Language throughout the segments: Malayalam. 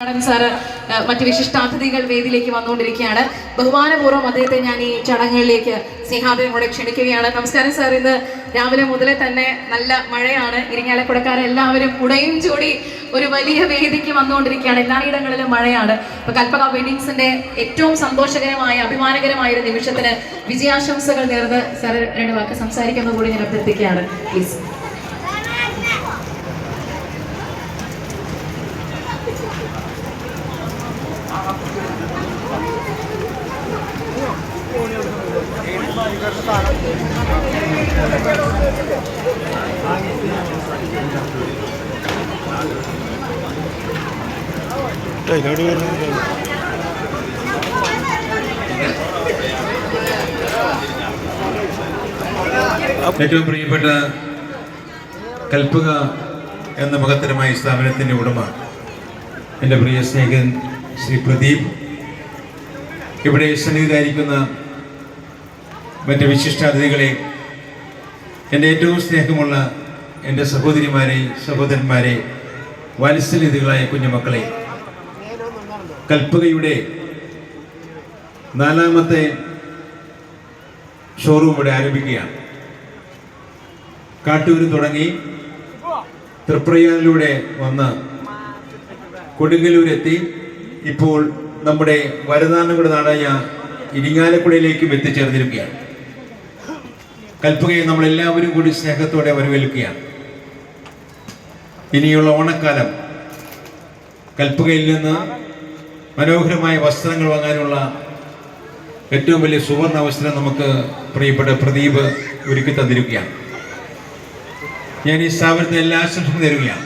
സാറ് മറ്റ് വിശിഷ്ടാതിഥികൾ വേദിയിലേക്ക് വന്നുകൊണ്ടിരിക്കുകയാണ്. ബഹുമാനപൂർവ്വം അദ്ദേഹത്തെ ഞാൻ ഈ ചടങ്ങുകളിലേക്ക് സ്നേഹാദരങ്ങളോടെ ക്ഷണിക്കുകയാണ്. നമസ്കാരം സാർ. ഇന്ന് രാവിലെ മുതലേ തന്നെ നല്ല മഴയാണ്. ഇരിങ്ങാലക്കുടക്കാരെല്ലാവരും കുടയും ചൂടി ഒരു വലിയ വേദിക്ക് വന്നുകൊണ്ടിരിക്കുകയാണ്. എല്ലായിടങ്ങളിലും മഴയാണ്. ഇപ്പൊ കൽപ്പക വെഡിങ്സിന്റെ ഏറ്റവും സന്തോഷകരമായ അഭിമാനകരമായ ഒരു നിമിഷത്തിന് വിജയാശംസകൾ നേർന്ന് സാർ രണ്ട് വാക്ക് സംസാരിക്കുന്നത് കൂടി ഞാൻ അഭ്യർത്ഥിക്കുകയാണ്. പ്ലീസ്. ഏറ്റവും പ്രിയപ്പെട്ട കൽപ്പക എന്ന മഹത്തരമായ സ്ഥാപനത്തിൻ്റെ ഉടമ എൻ്റെ പ്രിയ സ്നേഹിതൻ ശ്രീ പ്രദീപ്, ഇവിടെ സന്നിഹിതരായിരിക്കുന്ന മറ്റ് വിശിഷ്ടാതിഥികളെ, എൻ്റെ ഏറ്റവും സ്നേഹമുള്ള എൻ്റെ സഹോദരിമാരെ, സഹോദരന്മാരെ, വാത്സല്യതികളായ കുഞ്ഞുമക്കളെ, കൽപ്പകയുടെ 4ാമത്തെ ഷോറൂം ഇവിടെ ആരംഭിക്കുകയാണ്. കാട്ടൂരിൽ തുടങ്ങി തൃപ്രയാറിലൂടെ വന്ന് കൊടുങ്ങല്ലൂരെത്തി ഇപ്പോൾ നമ്മുടെ വരുന്നാനങ്ങളുടെ നാടായ ഇരിങ്ങാലക്കുടയിലേക്കും എത്തിച്ചേർന്നിരിക്കുകയാണ്. കൽപ്പകയെ നമ്മളെല്ലാവരും കൂടി സ്നേഹത്തോടെ വരവേൽക്കുകയാണ്. ഇനിയുള്ള ഓണക്കാലം കൽപ്പകയിൽ നിന്ന് മനോഹരമായ വസ്ത്രങ്ങൾ വാങ്ങാനുള്ള ഏറ്റവും വലിയ സുവർണ അവസരം നമുക്ക് പ്രിയപ്പെട്ട പ്രദീപ് ഒരുക്കി തന്നിരിക്കുകയാണ്. ഞാൻ ഈ സ്ഥാപനത്തിന് എല്ലാ ആശംസകളും നേരുകയാണ്.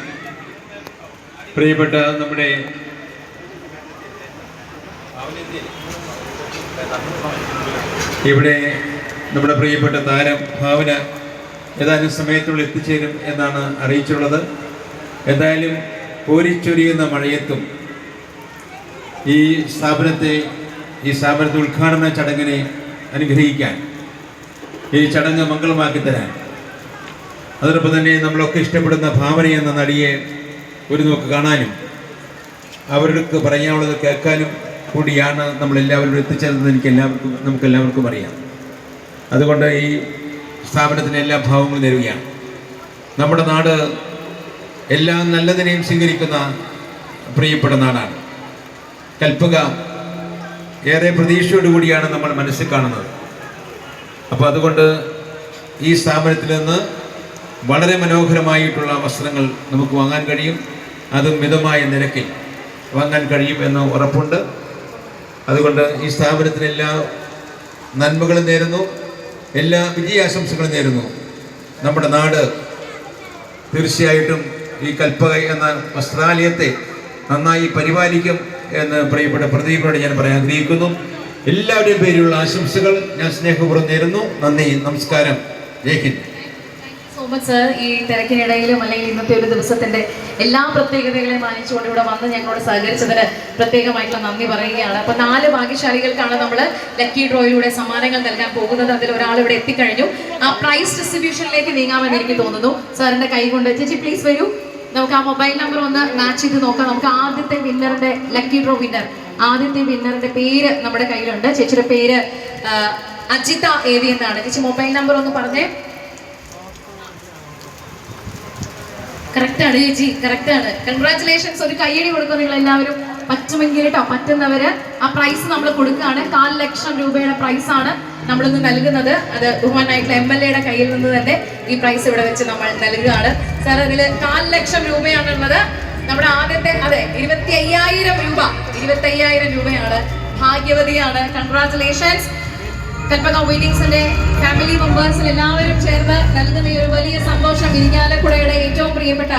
പ്രിയപ്പെട്ട നമ്മുടെ ഇവിടെ നമ്മുടെ പ്രിയപ്പെട്ട താരം ഭാവന ഏതാനും സമയത്തുള്ളിൽ എത്തിച്ചേരും എന്നാണ് അറിയിച്ചുള്ളത്. എന്തായാലും കോരിച്ചൊരിയുന്ന മഴയത്തും ഈ സ്ഥാപനത്തെ ഉദ്ഘാടന ചടങ്ങിനെ അനുഗ്രഹിക്കാൻ, ഈ ചടങ്ങ് മംഗളമാക്കി തരാൻ, അതോടൊപ്പം തന്നെ നമ്മളൊക്കെ ഇഷ്ടപ്പെടുന്ന ഭാവന എന്ന നടിയെ ഒരു നോക്ക് കാണാനും അവർക്ക് പറയാനുള്ളത് കേൾക്കാനും കൂടിയാണ് നമ്മളെല്ലാവരും എത്തിച്ചേർന്നത്. നമുക്കെല്ലാവർക്കും അറിയാം. അതുകൊണ്ട് ഈ സ്ഥാപനത്തിന് എല്ലാ ഭാവങ്ങളും നേരുകയാണ്. നമ്മുടെ നാട് എല്ലാ നല്ലതിനെയും സ്വീകരിക്കുന്ന പ്രിയപ്പെട്ട നാടാണ്. കൽപ്പക ഏറെ പ്രതീക്ഷയോടുകൂടിയാണ് നമ്മൾ മനസ്സിൽ കാണുന്നത്. അപ്പോൾ അതുകൊണ്ട് ഈ സ്ഥാപനത്തിൽ നിന്ന് വളരെ മനോഹരമായിട്ടുള്ള വസ്ത്രങ്ങൾ നമുക്ക് വാങ്ങാൻ കഴിയും. അതും മിതമായ നിരക്കിൽ വാങ്ങാൻ കഴിയും എന്ന് ഉറപ്പുണ്ട്. അതുകൊണ്ട് ഈ സ്ഥാപനത്തിന് എല്ലാ നന്മകളും നേരുന്നു, എല്ലാ വിജയാശംസകളും നേരുന്നു. നമ്മുടെ നാട് തീർച്ചയായിട്ടും ഈ കൽപ്പക എന്ന വസ്ത്രാലയത്തെ നന്നായി പരിപാലിക്കും എന്ന് പ്രിയപ്പെട്ട പ്രദീപിനോട് ഞാൻ പറയാൻ ആഗ്രഹിക്കുന്നു. എല്ലാവരുടെയും പേരിലുള്ള ആശംസകൾ ഞാൻ സ്നേഹപൂർവ്വം നേരുന്നു. നന്ദി, നമസ്കാരം, ജയ് ഹിന്ദ്. സർ, ഈ തിരക്കിനിടയിലും അല്ലെങ്കിൽ ഇന്നത്തെ ഒരു ദിവസത്തിന്റെ എല്ലാ പ്രത്യേകതകളെയും മാനിച്ചുകൊണ്ട് ഇവിടെ വന്ന് ഞങ്ങളോട് സഹകരിച്ചതിന് പ്രത്യേകമായിട്ടുള്ള നന്ദി പറയുകയാണ്. അപ്പൊ 4 ഭാഗ്യശാലികൾക്കാണ് നമ്മൾ ലക്കി ഡ്രോയിലൂടെ സമ്മാനങ്ങൾ നൽകാൻ പോകുന്നത്. അതിൽ ഒരാൾ ഇവിടെ എത്തിക്കഴിഞ്ഞു. ആ പ്രൈസ് ഡിസ്ട്രിബ്യൂഷനിലേക്ക് നീങ്ങാമെന്ന് എനിക്ക് തോന്നുന്നു. സാറിന്റെ കൈ കൊണ്ട് ചേച്ചി പ്ലീസ് വരൂ. നമുക്ക് ആ മൊബൈൽ നമ്പർ ഒന്ന് മാച്ച് ചെയ്ത് നോക്കാം. നമുക്ക് ആദ്യത്തെ വിന്നറിന്റെ ലക്കി ഡ്രോ ആദ്യത്തെ വിന്നറിന്റെ പേര് നമ്മുടെ കയ്യിലുണ്ട്. ചേച്ചിയുടെ പേര് അജിത എ വി എന്നാണ്. ചേച്ചി മൊബൈൽ നമ്പർ ഒന്ന് പറഞ്ഞേ. കറക്റ്റാണ് ചേച്ചി, കറക്റ്റാണ്. കൺഗ്രാറ്റുലേഷൻസ്. ഒരു കയ്യടി കൊടുക്കുക നിങ്ങൾ എല്ലാവരും. പറ്റുമെങ്കിൽ കേട്ടോ, പറ്റുന്നവര് ആ പ്രൈസ് നമ്മൾ കൊടുക്കുകയാണ്. 4 ലക്ഷം രൂപയുടെ പ്രൈസാണ് നമ്മളിന്ന് നൽകുന്നത്. അത് ബഹുമാനായിട്ടുള്ള MLA കയ്യിൽ നിന്ന് തന്നെ ഈ പ്രൈസ് ഇവിടെ വെച്ച് നമ്മൾ നൽകുകയാണ്. സാർ, അതിൽ 4 ലക്ഷം രൂപയാണുള്ളത്. നമ്മുടെ ആദ്യത്തെ 25,000 രൂപയാണ്. ഭാഗ്യവതിയാണ്. കൺഗ്രാറ്റുലേഷൻസ്. കൽപ്പക വെഡിങ്സിന്റെ ഫാമിലി മെമ്പേഴ്സിൽ എല്ലാവരും ചേർന്ന് നൽകുന്ന ഈ ഒരു വലിയ സന്തോഷം ഇരിങ്ങാലക്കുടയുടെ ഏറ്റവും പ്രിയപ്പെട്ട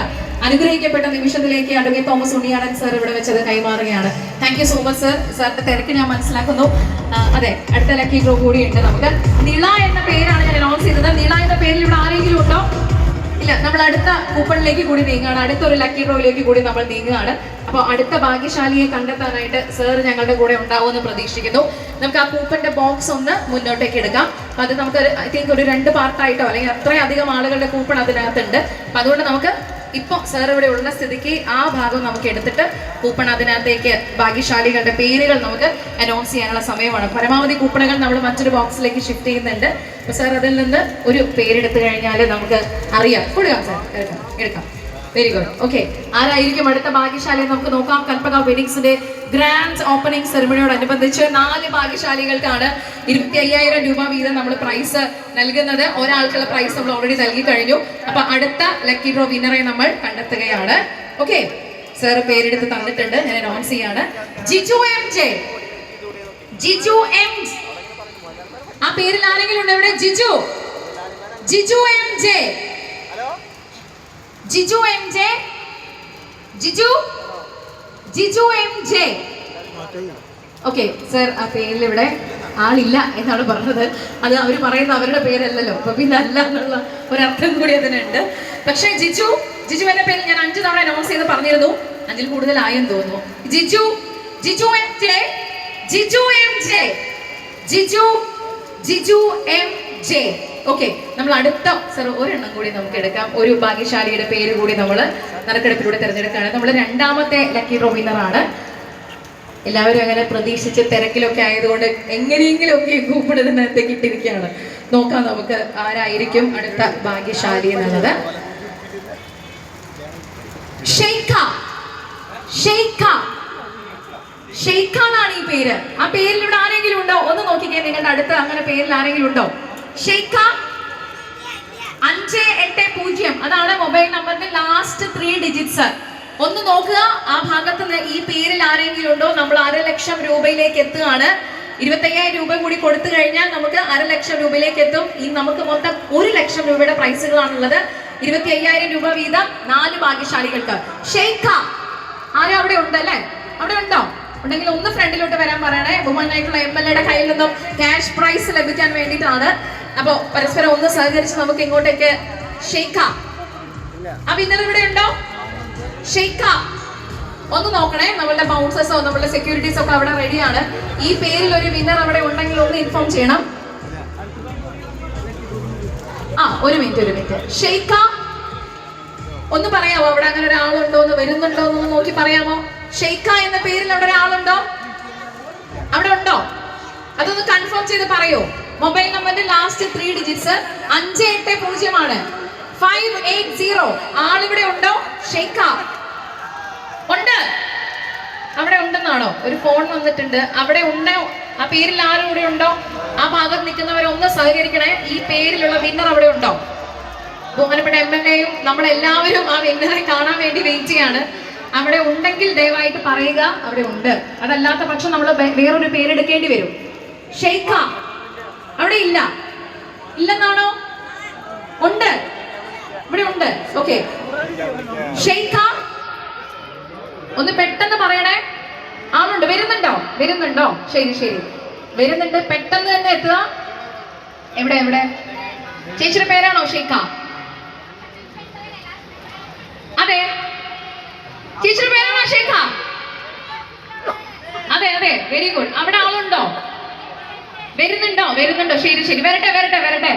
അനുഗ്രഹിക്കപ്പെട്ട നിമിഷത്തിലേക്ക് അഡ്വക്കേറ്റ് തോമസ് ഉണ്ണിയാടൻ സാർ ഇവിടെ വെച്ചത് കൈമാറുകയാണ്. Thank you so much sir. സാറിന്റെ തിരക്ക് ഞാൻ മനസ്സിലാക്കുന്നു. അതെ, അടുത്ത ലക്കി ഡ്രോ കൂടിയുണ്ട്. നമുക്ക് നിള എന്ന പേരാണ് ഞാൻ അനൗൺസ് ചെയ്തത്. നിള എന്ന പേരിൽ ഇവിടെ ആരെങ്കിലും ഉണ്ടോ? ഇല്ല. നമ്മൾ അടുത്ത കൂപ്പണിലേക്ക് കൂടി നീങ്ങുകയാണ്. അടുത്തൊരു ലക്കി ഡ്രോയിലേക്ക് കൂടി നമ്മൾ നീങ്ങുകയാണ്. അപ്പോൾ അടുത്ത ഭാഗ്യശാലിയെ കണ്ടെത്താനായിട്ട് സർ ഞങ്ങളുടെ കൂടെ ഉണ്ടാവുമെന്ന് പ്രതീക്ഷിക്കുന്നു. നമുക്ക് ആ കൂപ്പന്റെ ബോക്സ് ഒന്ന് മുന്നോട്ടേക്ക് എടുക്കാം. അപ്പൊ അത് നമുക്ക് ഐ തിങ്ക് ഒരു 2 പാർട്ടായിട്ടോ അല്ലെങ്കിൽ അത്രയധികം ആളുകളുടെ കൂപ്പൺ അതിനകത്തുണ്ട്. അപ്പൊ അതുകൊണ്ട് നമുക്ക് ഇപ്പോൾ സാർ ഇവിടെ ഉള്ള സ്ഥിതിക്ക് ആ ഭാഗം നമുക്ക് എടുത്തിട്ട് കൂപ്പൺ അതിനകത്തേക്ക് ഭാഗ്യശാലികളുടെ പേരുകൾ നമുക്ക് അനൗൺസ് ചെയ്യാനുള്ള സമയമാണ്. പരമാവധി കൂപ്പണുകൾ നമ്മൾ മറ്റൊരു ബോക്സിലേക്ക് ഷിഫ്റ്റ് ചെയ്യുന്നുണ്ട്. അപ്പോൾ സാർ അതിൽ നിന്ന് ഒരു പേരെടുത്തു കഴിഞ്ഞാൽ നമുക്ക് അറിയാം. കൊടുക്കാം സാർ, എടുക്കാം. Very good. ഓക്കെ, ആരായിരിക്കും അടുത്ത ഭാഗ്യശാലി നമുക്ക് നോക്കാം. കൽപ്പക വെഡിങ്സിന്റെ ഗ്രാൻഡ് ഓപ്പണിംഗ് സെറിമണിയോടനുബന്ധിച്ച് 4 ഭാഗ്യശാലികൾക്കാണ് 25,000 രൂപ വീതം നമ്മൾ പ്രൈസ് നൽകുന്നത്. ഒരാൾക്കുള്ള പ്രൈസ് നമ്മൾ ഓൾറെഡി നൽകി കഴിഞ്ഞു. അപ്പൊ അടുത്ത ലക്കി ഡ്രോ വിന്നറെ നമ്മൾ കണ്ടെത്തുകയാണ്. ഓക്കെ, സാർ പേരെടുത്ത് തന്നിട്ടുണ്ട്, ഞാൻ അനൗൺസ് ചെയ്യാണ്. Jiju M J. Jiju M, ആ പേരിൽ ആരെങ്കിലും ഉണ്ടോ ഇവിടെ? Jiju M J. Jiju M J. Jiju M J. Okay sir, ആ പേരിൽ ഇവിടെ ആളില്ല എന്നാണ് പറഞ്ഞത്. അത് അവർ പറയുന്ന അവരുടെ പേരല്ലല്ലോ, അപ്പൊ പിന്നെ അല്ല എന്നുള്ള ഒരർത്ഥം കൂടി അതിനുണ്ട്. പക്ഷേ ജിജു എന്ന പേരിൽ ഞാൻ 5 തവണ അനൗൺസ് ചെയ്ത് പറഞ്ഞിരുന്നു. 5-ൽ കൂടുതലായെന്ന് തോന്നുന്നു. Jiju M J. ഓക്കെ, നമ്മൾ അടുത്ത സർ ഒരെണ്ണം കൂടി നമുക്ക് എടുക്കാം. ഒരു ഭാഗ്യശാലിയുടെ പേര് കൂടി നമ്മൾ നറുക്കെടുപ്പിലൂടെ തിരഞ്ഞെടുക്കുകയാണ്. നമ്മൾ 2ാമത്തെ ലക്കി ഡ്രോ വിന്നറാണ്. എല്ലാവരും അങ്ങനെ പ്രതീക്ഷിച്ച് തിരക്കിലൊക്കെ ആയതുകൊണ്ട് എങ്ങനെയെങ്കിലും ഒക്കെ കൂപ്പൺ ഇതിനകത്തേക്ക് ഇട്ടിരിക്കുകയാണ്. നോക്കാം നമുക്ക് ആരായിരിക്കും അടുത്ത ഭാഗ്യശാലി എന്നുള്ളത്. ഷെയ്ഖ എന്നാണ് ഈ പേര്. ആ പേരിൽ ഇവിടെ ആരെങ്കിലും ഉണ്ടോ? ഒന്ന് നോക്കിക്കേ, നിങ്ങളുടെ അടുത്ത് അങ്ങനെ പേരിൽ ആരെങ്കിലും ഉണ്ടോ? ഷെയ്ഖ 580, അതാണ് മൊബൈൽ നമ്പറിന്റെ ലാസ്റ്റ് 3 ഡിജിറ്റ്സ്. ഒന്ന് നോക്കുക, ആ ഭാഗത്ത് ഈ പേരിൽ ആരെങ്കിലും ഉണ്ടോ? നമ്മൾ 1,00,000 രൂപയിലേക്ക് എത്തുകയാണ്. 25,000 രൂപ കൂടി കൊടുത്തു കഴിഞ്ഞാൽ നമുക്ക് 1,00,000 രൂപയിലേക്ക് എത്തും. ഈ നമുക്ക് മൊത്തം 1,00,000 രൂപയുടെ പ്രൈസുകളാണുള്ളത്. 25,000 രൂപ വീതം 4 ഭാഗ്യശാലികൾക്ക്. ഷെയ്ഖ ആരും അവിടെ ഉണ്ടല്ലേ? അവിടെ ഉണ്ടോ? ഉണ്ടെങ്കിൽ ഒന്ന് ഫ്രണ്ടിലോട്ട് വരാൻ പറയണേ. ബഹുമാനായിട്ടുള്ള MLA കയ്യിൽ നിന്നും ക്യാഷ് പ്രൈസ് ലഭിക്കാൻ വേണ്ടിയിട്ടാണ്. അപ്പോ പരസ്പരം ഒന്ന് സഹകരിച്ച് നമുക്ക് ഇങ്ങോട്ടേക്ക്. ഷെയ്ഖ, ആ വിന്നർ ഇവിടെ ഉണ്ടോ? ഷെയ്ഖ ഒന്ന് നോക്കണേ. നമ്മളുടെ ബൗൺസേഴ്സോ നമ്മളുടെ സെക്യൂരിറ്റീസോ ഒക്കെ അവിടെ റെഡിയാണ്. ഈ പേരിൽ ഒരു വിന്നർ അവിടെ ഉണ്ടെങ്കിൽ ഒന്ന് ഇൻഫോം ചെയ്യണം. ഒരു മിനിറ്റ്. ഷെയ്ഖ ഒന്ന് പറയാമോ അവിടെ അങ്ങനെ ഒരാളുണ്ടോ എന്ന്, വരുന്നുണ്ടോ എന്ന് നോക്കി പറയാമോ? ഷെയ്ഖ എന്ന പേരിൽ അവിടെ ഒരാളുണ്ടോ? അവിടെ ഉണ്ടോ? അതൊന്ന് കൺഫേം ചെയ്ത് പറയൂ. മൊബൈൽ നമ്പറിന്റെ ലാസ്റ്റ് 3 ഡിജിറ്റ്സ് 580 ആണ്. 580. ആളിവിടെ ഉണ്ടോ? ഷെയ്ഖ ഉണ്ട്. അവിടെ ഉണ്ടെന്നാണോ? ഒരു ഫോൺ വന്നിട്ടുണ്ട്. അവിടെ ഉണ്ടോ? ആ പേരിൽ ആരും ഇവിടെ ഉണ്ടോ? ആ ഭാഗത്ത് നിൽക്കുന്നവരൊന്ന് സഹകരിക്കണേ. ഈ പേരിലുള്ള വിന്നർ അവിടെ ഉണ്ടോ? ബഹുമാനപ്പെട്ട MLAയും നമ്മളെല്ലാവരും ആ വിന്നറെ കാണാൻ വേണ്ടി വെയിറ്റ് ചെയ്യാണ്. അവിടെ ഉണ്ടെങ്കിൽ ദയവായിട്ട് പറയുക അവിടെ ഉണ്ട്. അതല്ലാത്ത പക്ഷം നമ്മൾ വേറൊരു പേരെടുക്കേണ്ടി വരും. ഷെയ്ഖ അവിടെ ഇല്ലെന്നാണോ? ഉണ്ട്, ഇവിടെ ഉണ്ട്. ഓക്കെ, ഷെയ്ഖ ഒന്ന് പെട്ടെന്ന് പറയണേ. ആളുണ്ട്, വരുന്നുണ്ടോ? ശരി, വരുന്നുണ്ട്. പെട്ടെന്ന് തന്നെ എത്തുക. എവിടെ? ചേച്ചിയുടെ പേരാണോ ഷെയ്ഖ? അതെ, ചേച്ചിയുടെ പേരാണോ ഷെയ്ഖ? അതെ, വെരി ഗുഡ്. അവിടെ ആളുണ്ടോ? വരുന്നുണ്ടോ? ശരി, വരട്ടെ.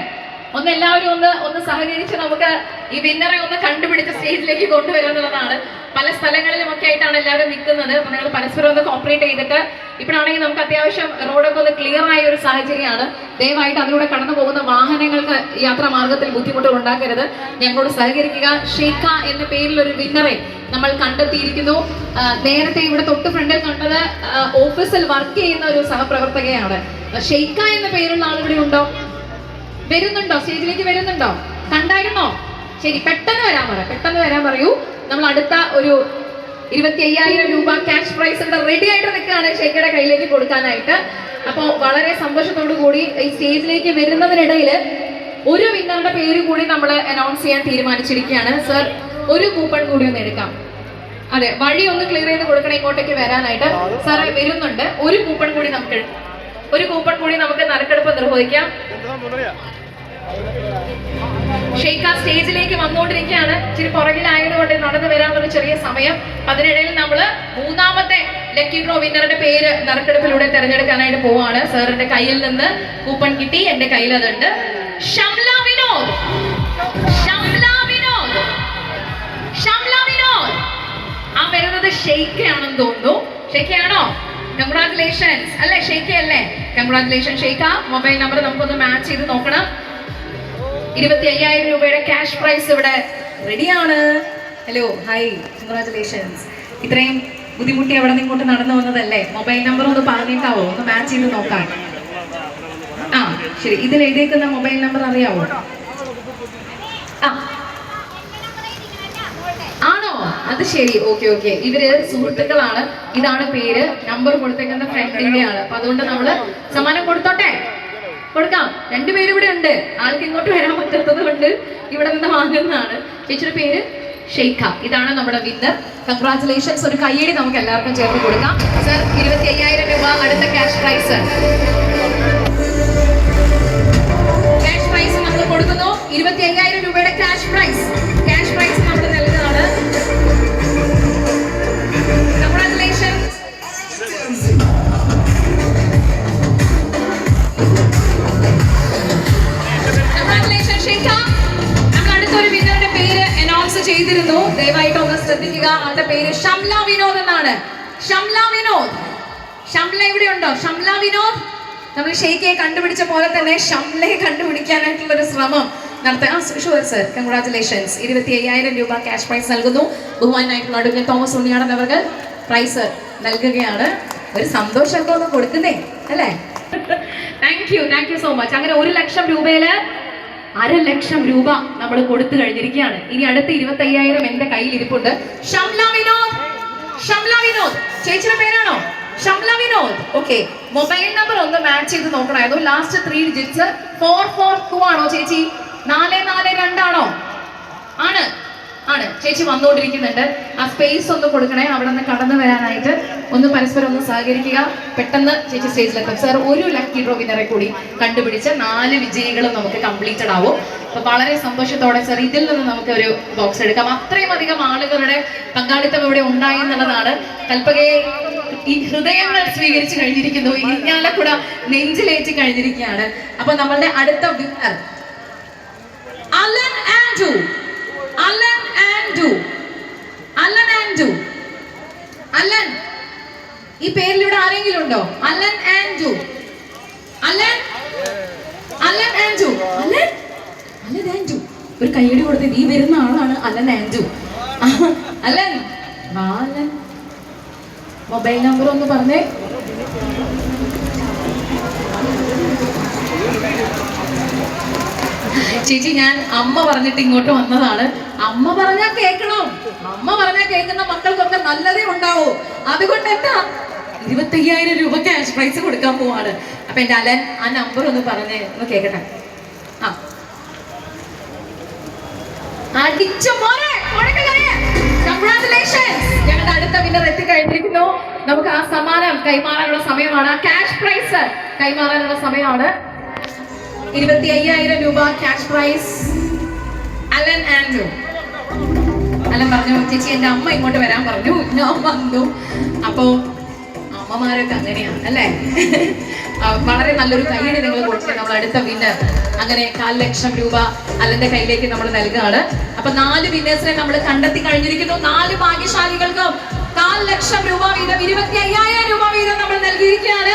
ഒന്ന് എല്ലാവരും ഒന്ന് സഹകരിച്ച് നമുക്ക് ഈ വിന്നറെ ഒന്ന് കണ്ടുപിടിച്ച് സ്റ്റേജിലേക്ക് കൊണ്ടുവരിക എന്നുള്ളതാണ്. പല സ്ഥലങ്ങളിലും ഒക്കെ ആയിട്ടാണ് എല്ലാവരും നിൽക്കുന്നത്. അപ്പൊ നിങ്ങൾ പരസ്പരം ഒന്ന് കോപ്പറേറ്റ് ചെയ്തിട്ട്, ഇപ്പോഴാണെങ്കിൽ നമുക്ക് അത്യാവശ്യം റോഡൊക്കെ ഒന്ന് ക്ലിയർ ആയ ഒരു സാഹചര്യമാണ്. ദയവായിട്ട് അതിലൂടെ കടന്നു പോകുന്ന വാഹനങ്ങൾക്ക് യാത്രാ മാർഗത്തിൽ ബുദ്ധിമുട്ടുകൾ ഉണ്ടാക്കരുത്. ഞങ്ങളോട് സഹകരിക്കുക. ഷെയ്ഖ എന്ന പേരിൽ ഒരു വിന്നറെ നമ്മൾ കണ്ടെത്തിയിരിക്കുന്നു. നേരത്തെ ഇവിടെ തൊട്ട് ഫ്രണ്ടിൽ കണ്ടത് ഓഫീസിൽ വർക്ക് ചെയ്യുന്ന ഒരു സഹപ്രവർത്തകയാണ്. ഷെയ്ഖ എന്ന പേരുള്ള ആളിവിടെ ഉണ്ടോ? വരുന്നുണ്ടോ? സ്റ്റേജിലേക്ക് വരുന്നുണ്ടോ? കണ്ടായിരുന്നോ? ശരി, പെട്ടെന്ന് വരാൻ പറയൂ. നമ്മൾ അടുത്ത ഒരു 25,000 രൂപ ക്യാഷ് പ്രൈസ് ഇവിടെ റെഡി ആയിട്ട് നിൽക്കുകയാണ് ഷെയ്ഖയുടെ കയ്യിലേക്ക് കൊടുക്കാനായിട്ട്. അപ്പോൾ വളരെ സന്തോഷത്തോടു കൂടി ഈ സ്റ്റേജിലേക്ക് വരുന്നതിനിടയിൽ ഒരു വിന്നറുടെ പേര് കൂടി നമ്മൾ അനൗൺസ് ചെയ്യാൻ തീരുമാനിച്ചിരിക്കുകയാണ്. സർ, ഒരു കൂപ്പൺ കൂടി ഒന്ന് എടുക്കാം. അതെ, വഴി ഒന്ന് ക്ലിയർ ചെയ്ത് കൊടുക്കണം ഇങ്ങോട്ടേക്ക് വരാനായിട്ട്. സാറേ വരുന്നുണ്ട്. ഒരു കൂപ്പൺ കൂടി നമുക്ക് നറുക്കെടുപ്പ് നിർവഹിക്കാം. ഷെയ്ഖ സ്റ്റേജിലേക്ക് വന്നുകൊണ്ടിരിക്കുകയാണ്. ഇച്ചിരി പുറകിലായതുകൊണ്ട് നടന്നു വരാനുള്ള ചെറിയ സമയം. അതിനിടയിൽ നമ്മൾ 3ാമത്തെ ലക്കി ഡ്രോ വിന്നറുടെ പേര് നറുക്കെടുപ്പിലൂടെ തിരഞ്ഞെടുക്കാനായിട്ട് പോവാണ്. സാറിന്റെ കയ്യിൽ നിന്ന് കൂപ്പൺ കിട്ടി, എന്റെ കയ്യിൽ അതുണ്ട്. ഷംല വിനോദ്. അത് ഷെയ്ഖയാണെന്ന് തോന്നുന്നു. ഷെയ്ഖയാണോ? കൺഗ്രാറ്റുലേഷൻസ് അല്ലേ? ഷെയ്ഖ അല്ലേ? Congratulation Sheikha. മൊബൈൽ നമ്പർ നമുക്കൊന്ന് മാച്ച് ചെയ്ത് നോക്കണം. 25,000 രൂപയുടെ ക്യാഷ് പ്രൈസ് ഇവിടെ റെഡിയാണ്. Hello, hi, congratulations. ഇത്രയും ബുദ്ധിമുട്ടി അവിടെ നിന്ന് ഇങ്ങോട്ട് നടന്നു വന്നതല്ലേ? മൊബൈൽ നമ്പർ ഒന്ന് പറഞ്ഞേക്കാവോ? ഒന്ന് മാച്ച് ചെയ്ത് നോക്കാം. ആ ശരി, ഇതിൽ എഴുതിയേക്കുന്ന മൊബൈൽ നമ്പർ അറിയാവോ? ആ ആണോ? അത് ശരി, ഓക്കെ ഓക്കെ. ഇവര് സുഹൃത്തുക്കളാണ്. ഇതാണ് പേര്. നമ്പർ കൊടുത്തേക്കുന്ന ഫ്രണ്ടിന്റെ ആണ്. അപ്പൊ അതുകൊണ്ട് നമ്മള് സമ്മാനം കൊടുത്തോട്ടെ? കൊടുക്കാം. രണ്ടുപേരും ഇവിടെ ഉണ്ട്. ആൾക്ക് ഇങ്ങോട്ട് വരാൻ പറ്റാത്തത് കൊണ്ട് ഇവിടെ നിന്ന് വാങ്ങുന്നതാണ്. ചേച്ചിയുടെ പേര് ഷെയ്ഖ. ഇതാണ് നമ്മുടെ വിന്നർ. കൺഗ്രാറ്റുലേഷൻസ്. ഒരു കയ്യടി നമുക്ക് എല്ലാവർക്കും ചേർന്ന് കൊടുക്കാം. സർ, 25,000 രൂപ അടുത്ത ക്യാഷ് പ്രൈസ്. ക്യാഷ് പ്രൈസ് നമ്മൾ കൊടുക്കുന്നു. 25,000 രൂപയുടെ ക്യാഷ് പ്രൈസ്. ക്യാഷ് പ്രൈസ് നമ്മൾ നൽകുന്നതാണ്. കൺഗ്രാറ്റുലേഷൻസ്. ഒരു വിന്നറുടെ പേര് അനൗൺസ് ചെയ്തിരുന്നു. ദയവായിട്ട് ഒന്ന് ശ്രദ്ധിക്കുക. അവരുടെ പേര് ഷംല വിനോദ് എന്നാണ്. ഷംല വിനോദ്. ഷംല ഇവിടെ ഉണ്ടോ? ഷംല വിനോദ്. നമ്മൾ ഷെയ്ഖയെ കണ്ടുപിടിച്ച പോലെ തന്നെ ഷംലയെ കണ്ടുപിടിക്കാനായിട്ടുള്ള ഒരു ശ്രമം നടത്താം. Sure sir, congratulations. 25,000 രൂപ ക്യാഷ് പ്രൈസ് നൽകുന്നു. ബഹുമാനായിട്ടുള്ള അഡ്വക്കേറ്റ് തോമസ് ഉണ്ണിയാടൻ അവർ പ്രൈസ് നൽകുകയാണ്. ഒരു സന്തോഷം എന്തോ ഒന്ന് കൊടുക്കുന്നേ അല്ലേ? Thank you so much. അങ്ങനെ 1 ലക്ഷം രൂപയില് 1/2 ലക്ഷം രൂപ നമ്മൾ കൊടുത്തു കഴിഞ്ഞിരിക്കുകയാണ്. ഇനി അടുത്ത 25,000 എന്റെ കയ്യിൽ ഇരിപ്പുണ്ട്. ഷംല വിനോദ്. ഷംല വിനോദ് ചേച്ചിയുടെ പേരാണോ? Shamla Vinod. Okay, mobile number ഒന്ന് മാച്ച് ചെയ്ത് നോക്കണമായിരുന്നു. ലാസ്റ്റ് 3 ഡിജിറ്റ്സ് 442 ആണോ ചേച്ചി? 442 ആണോ? ആണ് ആണ്. ചേച്ചി വന്നുകൊണ്ടിരിക്കുന്നുണ്ട്. ആ സ്പേസ് ഒന്ന് കൊടുക്കണേ. അവിടെ നിന്ന് കടന്നു വരാനായിട്ട് ഒന്ന് പരസ്പരം ഒന്ന് സഹകരിക്കുക. പെട്ടെന്ന് ചേച്ചി സ്റ്റേജിലെത്തും. സാർ, ഒരു ലക്കി ഡ്രോ വിന്നറെ കൂടി കണ്ടുപിടിച്ച് 4 വിജയികളും നമുക്ക് കംപ്ലീറ്റഡ് ആവും. അപ്പൊ വളരെ സന്തോഷത്തോടെ സാർ ഇതിൽ നിന്ന് നമുക്ക് ഒരു ബോക്സ് എടുക്കാം. അത്രയും അധികം ആളുകളുടെ പങ്കാളിത്തം ഇവിടെ ഉണ്ടായി എന്നുള്ളതാണ്. കൽപ്പകയെ ഈ ഹൃദയങ്ങൾ സ്വീകരിച്ചു കഴിഞ്ഞിരിക്കുന്നു. ഇരിഞ്ഞാലക്കുട നെഞ്ചിലേറ്റി കഴിഞ്ഞിരിക്കുകയാണ്. അപ്പൊ നമ്മളുടെ അടുത്ത winner Alan Andrew. Alan Andrew. Alan Andrew. Alan, ഈ പേരിലൂടെ ആരെങ്കിലും ഉണ്ടോ? Alan Andrew. Alan, Alan Andrew. Alan, Alan Andrew. ഒരു കൈയടി കൊടുത്തത് ഈ വരുന്ന ആളാണ് Alan Andrew. Alan, Alan mobile number ഒന്ന് പറഞ്ഞേ. ചേച്ചി, ഞാൻ അമ്മ പറഞ്ഞിട്ട് ഇങ്ങോട്ട് വന്നതാണ്. അമ്മ പറഞ്ഞാൽ കേൾക്കണം. അമ്മ പറഞ്ഞാൽ കേൾക്കുന്ന മക്കൾക്കൊക്കെ നല്ലതേ ഉണ്ടാവൂ. അതുകൊണ്ട് എന്താ 25,000 രൂപ ക്യാഷ് പ്രൈസ് കൊടുക്കാൻ പോവാണ്. അപ്പൊ എന്റെ അലൻ ആ നമ്പർ ഒന്ന് പറഞ്ഞേ, ഒന്ന് കേക്കട്ടെ. ആ അടിച്ച മോനെ, കൺഗ്രാറ്റുലേഷൻസ്. ഞങ്ങളുടെ അടുത്ത വിന്നർ എത്തിക്കഴിഞ്ഞിരിക്കുന്നു. നമുക്ക് ആ സമ്മാനം കൈമാറാനുള്ള സമയമാണ്. ആ ക്യാഷ് പ്രൈസ് കൈമാറാനുള്ള സമയമാണ്. 25,000 രൂപ cash prize. Alan Andrew. Alan പറഞ്ഞു, ചേച്ചി എന്റെ അമ്മ ഇങ്ങോട്ട് വരാൻ പറഞ്ഞു. ഞാൻ വന്നു. അപ്പോ അമ്മമാരൊക്കെ അങ്ങനെയാണ് അല്ലേ? വളരെ നല്ലൊരു കൈയ്യടി നിങ്ങൾ കൊടുത്തിട്ട് നമ്മൾ അടുത്ത വിന്നർ അങ്ങനെ 1/4 ലക്ഷം രൂപ അലന്റെ കയ്യിലേക്ക് നമ്മൾ നൽകുകയാണ്. അപ്പൊ 4 വിന്നേഴ്സിനെ നമ്മൾ കണ്ടെത്തി കഴിഞ്ഞിരിക്കുന്നു. 4 ഭാഗ്യശാലികൾക്കും 1/4 ലക്ഷം രൂപ വീതം 25,000 രൂപ വീതം നമ്മൾ നൽകിയിരിക്കുകയാണ്.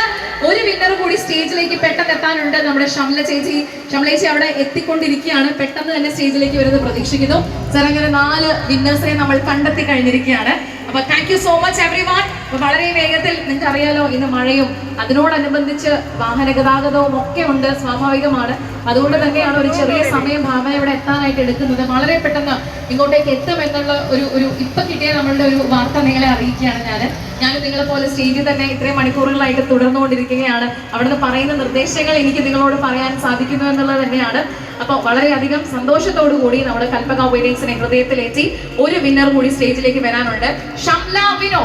ഒരു വിന്നർ കൂടി സ്റ്റേജിലേക്ക് പെട്ടെന്ന് എത്താനുണ്ട്. നമ്മുടെ ഷംല ചേച്ചി. ഷംല ചേച്ചി അവിടെ എത്തിക്കൊണ്ടിരിക്കുകയാണ്. പെട്ടെന്ന് തന്നെ സ്റ്റേജിലേക്ക് വരുന്നത് പ്രതീക്ഷിക്കുന്നു. സാർ, അങ്ങനെ 4 വിന്നേഴ്സിനെ നമ്മൾ കണ്ടെത്തി കഴിഞ്ഞിരിക്കുകയാണ്. അപ്പൊ thank you so much every one. അപ്പൊ വളരെ വേഗത്തിൽ, നിങ്ങൾക്ക് അറിയാലോ ഇന്ന് മഴയും അതിനോടനുബന്ധിച്ച് വാഹന ഗതാഗതവും ഒക്കെ ഉണ്ട്, സ്വാഭാവികമാണ്. അതുകൊണ്ട് തന്നെയാണ് ഒരു ചെറിയ സമയം ഭാവന ഇവിടെ എത്താനായിട്ട് എടുക്കുന്നത്. വളരെ പെട്ടെന്ന് ഇങ്ങോട്ടേക്ക് എത്തും എന്നുള്ള ഒരു ഇപ്പൊ കിട്ടിയ നമ്മളുടെ ഒരു വാർത്ത നിങ്ങളെ അറിയിക്കുകയാണ്. ഞാൻ നിങ്ങളെ പോലെ സ്റ്റേജിൽ തന്നെ ഇത്രയും മണിക്കൂറുകളായിട്ട് തുടർന്നുകൊണ്ടിരിക്കുകയാണ്. അവിടുന്ന് പറയുന്ന നിർദ്ദേശങ്ങൾ എനിക്ക് നിങ്ങളോട് പറയാൻ സാധിക്കുന്നു എന്നുള്ളത് തന്നെയാണ്. അപ്പോൾ വളരെയധികം സന്തോഷത്തോടു കൂടി നമ്മുടെ കൽപ്പക വെഡിങ്സിനെ ഹൃദയത്തിലേറ്റി ഒരു വിന്നർ കൂടി സ്റ്റേജിലേക്ക് വരാനുണ്ട്. ഷംല വിനോദ്.